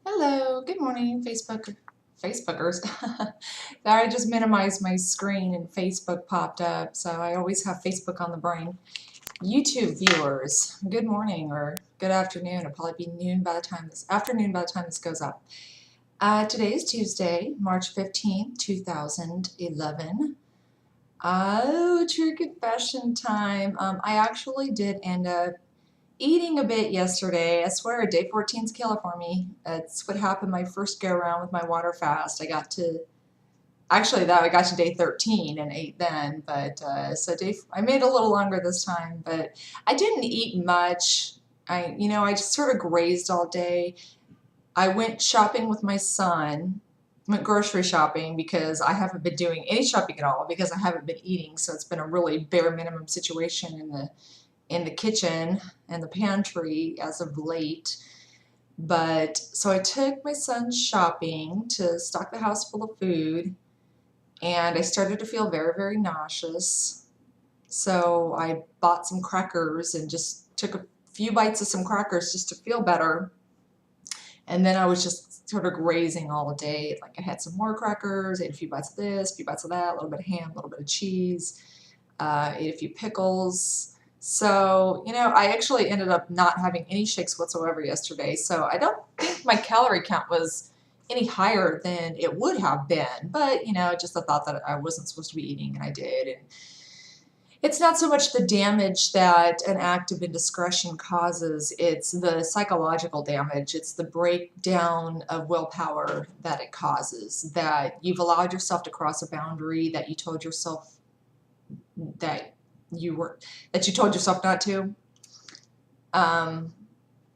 Hello, good morning, Facebookers. I just minimized my screen and Facebook popped up, so I always have Facebook on the brain. YouTube viewers, good morning or good afternoon. It'll probably be noon by the time this goes up. Today is Tuesday, March 15th, 2011. Oh, true confession time. I actually did end up eating a bit yesterday. I swear, day 14's killer for me. That's what happened my first go around with my water fast. I got to day 13 and ate then, but I made it a little longer this time, but I didn't eat much. I just sort of grazed all day. I went shopping with my son. Went grocery shopping because I haven't been doing any shopping at all because I haven't been eating, so it's been a really bare minimum situation in the kitchen and the pantry as of late. But so I took my son shopping to stock the house full of food, and I started to feel very, very nauseous. So I bought some crackers and just took a few bites of some crackers just to feel better. And then I was just sort of grazing all day. Like I had some more crackers, ate a few bites of this, a few bites of that, a little bit of ham, a little bit of cheese, ate a few pickles. So, I actually ended up not having any shakes whatsoever yesterday. So I don't think my calorie count was any higher than it would have been. But, just the thought that I wasn't supposed to be eating and I did. And it's not so much the damage that an act of indiscretion causes, it's the psychological damage. It's the breakdown of willpower that it causes, that you've allowed yourself to cross a boundary that you told yourself that you told yourself not to, then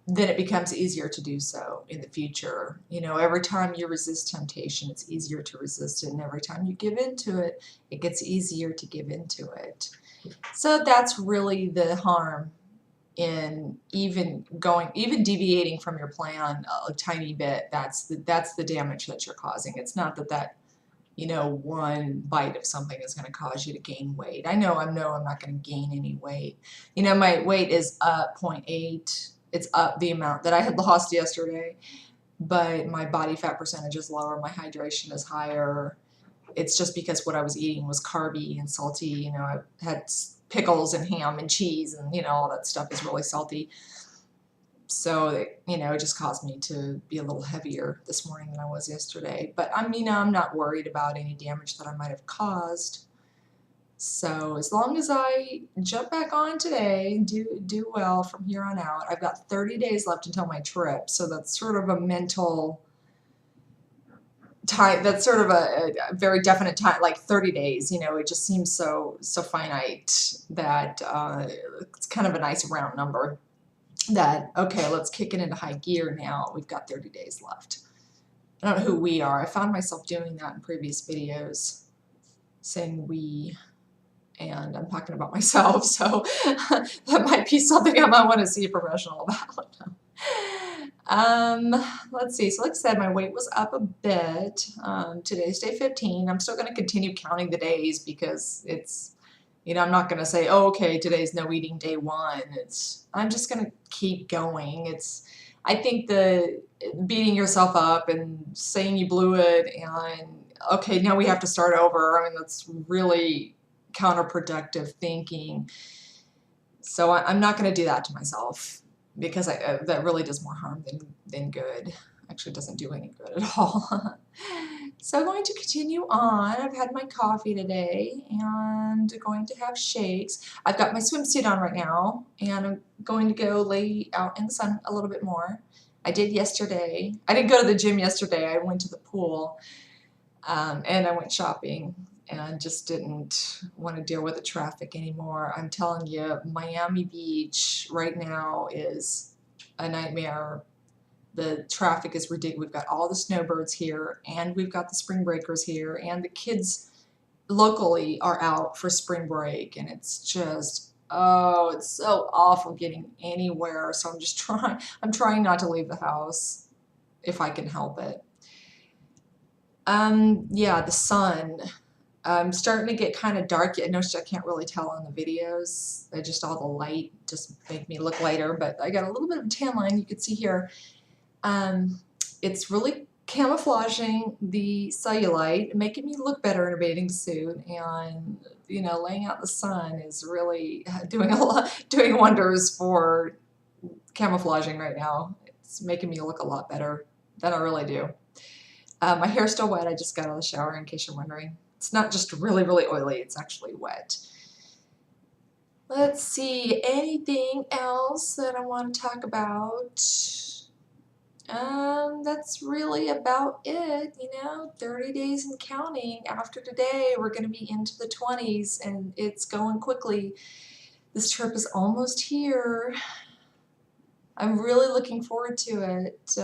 it becomes easier to do so in the future. Every time you resist temptation, it's easier to resist it, and every time you give into it, it gets easier to give into it. So that's really the harm in even deviating from your plan a tiny bit. That's the damage that you're causing. It's not that one bite of something is going to cause you to gain weight. I know I'm not going to gain any weight. My weight is up 0.8. It's up the amount that I had lost yesterday, but my body fat percentage is lower. My hydration is higher. It's just because what I was eating was carby and salty. I had pickles and ham and cheese and, all that stuff is really salty. So, it just caused me to be a little heavier this morning than I was yesterday. But I'm not worried about any damage that I might have caused. So as long as I jump back on today, do well from here on out. I've got 30 days left until my trip. So that's sort of a mental time. That's sort of a very definite time, like 30 days. It just seems so finite that it's kind of a nice round number. That, okay, let's kick it into high gear now. We've got 30 days left. I don't know who we are. I found myself doing that in previous videos, saying we, and I'm talking about myself, so that might be something I might want to see a professional about. Let's see. So like I said, my weight was up a bit. Today's day 15. I'm still going to continue counting the days because it's, I'm not going to say, oh, okay, today's no eating day 1. I'm just going to keep going. I think the beating yourself up and saying you blew it and, okay, now we have to start over. That's really counterproductive thinking. So I'm not going to do that to myself because that really does more harm than good. Actually doesn't do any good at all. So I'm going to continue on. I've had my coffee today and going to have shakes. I've got my swimsuit on right now and I'm going to go lay out in the sun a little bit more. I did yesterday. I didn't go to the gym yesterday. I went to the pool and I went shopping and just didn't want to deal with the traffic anymore. I'm telling you, Miami Beach right now is a nightmare. The traffic is ridiculous. We've got all the snowbirds here, and we've got the spring breakers here, and the kids locally are out for spring break, and it's just, oh, it's so awful getting anywhere. So I'm trying not to leave the house if I can help it. Yeah, the sun. I'm starting to get kind of dark. I noticed I can't really tell on the videos. Just all the light just make me look lighter, but I got a little bit of a tan line you can see here. it's really camouflaging the cellulite, making me look better in a bathing suit, and you know, laying out in the sun is really doing a lot, doing wonders for camouflaging right now. It's making me look a lot better than I really do. My hair's still wet. I just got out of the shower, in case you're wondering. It's not just really, really oily, it's actually wet. Let's see, anything else that I want to talk about? That's really about it, you know, 30 days and counting. After today, we're going to be into the 20s, and it's going quickly. This trip is almost here. I'm really looking forward to it.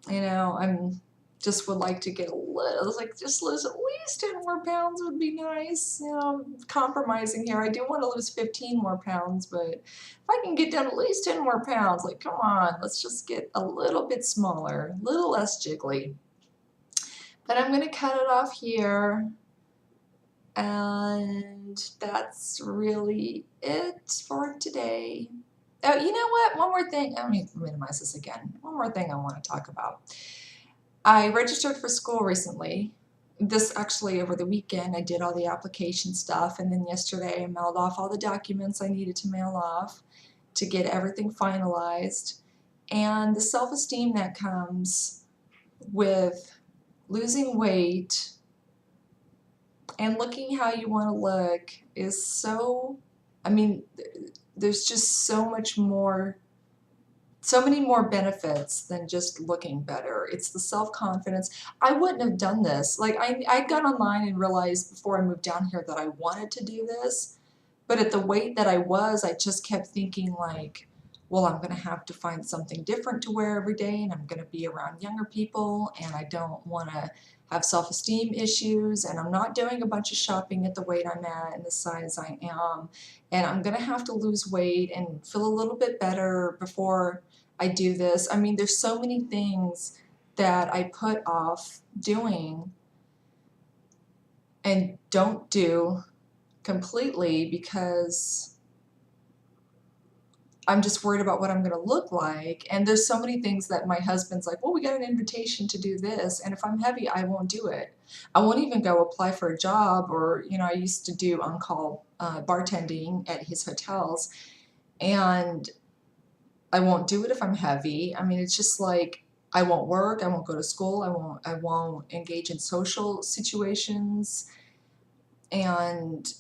You know, I'm just would like to get a little, like just lose at least 10 more pounds would be nice. You know, compromising here. I do want to lose 15 more pounds, but if I can get down at least 10 more pounds, like come on, let's just get a little bit smaller, a little less jiggly. But I'm going to cut it off here. And that's really it for today. Oh, you know what? One more thing. Let me minimize this again. One more thing I want to talk about. I registered for school recently. This actually over the weekend. I did all the application stuff, and then yesterday I mailed off all the documents I needed to mail off to get everything finalized. And the self-esteem that comes with losing weight and looking how you want to look is so, I mean, there's just so much more, so many more benefits than just looking better. It's the self-confidence. I wouldn't have done this. Like I got online and realized before I moved down here that I wanted to do this, but at the weight that I was, I just kept thinking like, well, I'm going to have to find something different to wear every day, and I'm going to be around younger people, and I don't want to have self-esteem issues, and I'm not doing a bunch of shopping at the weight I'm at and the size I am, and I'm going to have to lose weight and feel a little bit better before I do this. I mean, there's so many things that I put off doing and don't do completely because I'm just worried about what I'm going to look like. And there's so many things that my husband's like, well, we got an invitation to do this. And if I'm heavy, I won't do it. I won't even go apply for a job. Or, you know, I used to do on-call bartending at his hotels. And I won't do it if I'm heavy. I mean, it's just like, I won't work. I won't go to school. I won't engage in social situations. And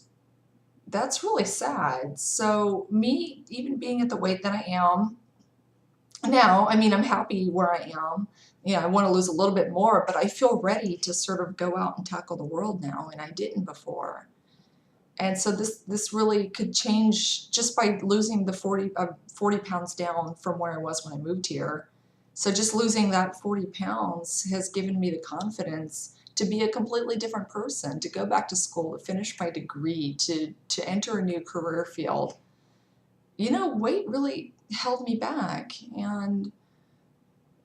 that's really sad. So me even being at the weight that I am now, I mean, I'm happy where I am. You know, I want to lose a little bit more, but I feel ready to sort of go out and tackle the world now, and I didn't before. And so this really could change just by losing the 40 pounds down from where I was when I moved here. So just losing that 40 pounds has given me the confidence to be a completely different person, to go back to school, to finish my degree, to enter a new career field. You know, weight really held me back, and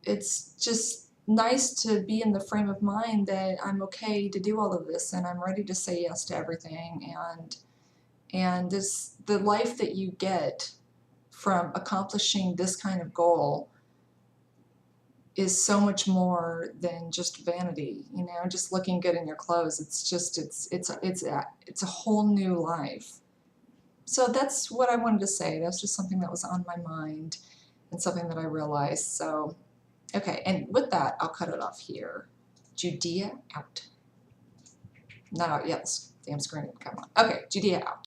it's just nice to be in the frame of mind that I'm okay to do all of this, and I'm ready to say yes to everything, and the life that you get from accomplishing this kind of goal is so much more than just vanity, you know, just looking good in your clothes. It's just, it's a whole new life. So that's what I wanted to say. That's just something that was on my mind and something that I realized. So, okay, and with that, I'll cut it off here. Judea out. Not out yet, this damn screen, come on. Okay, Judea out.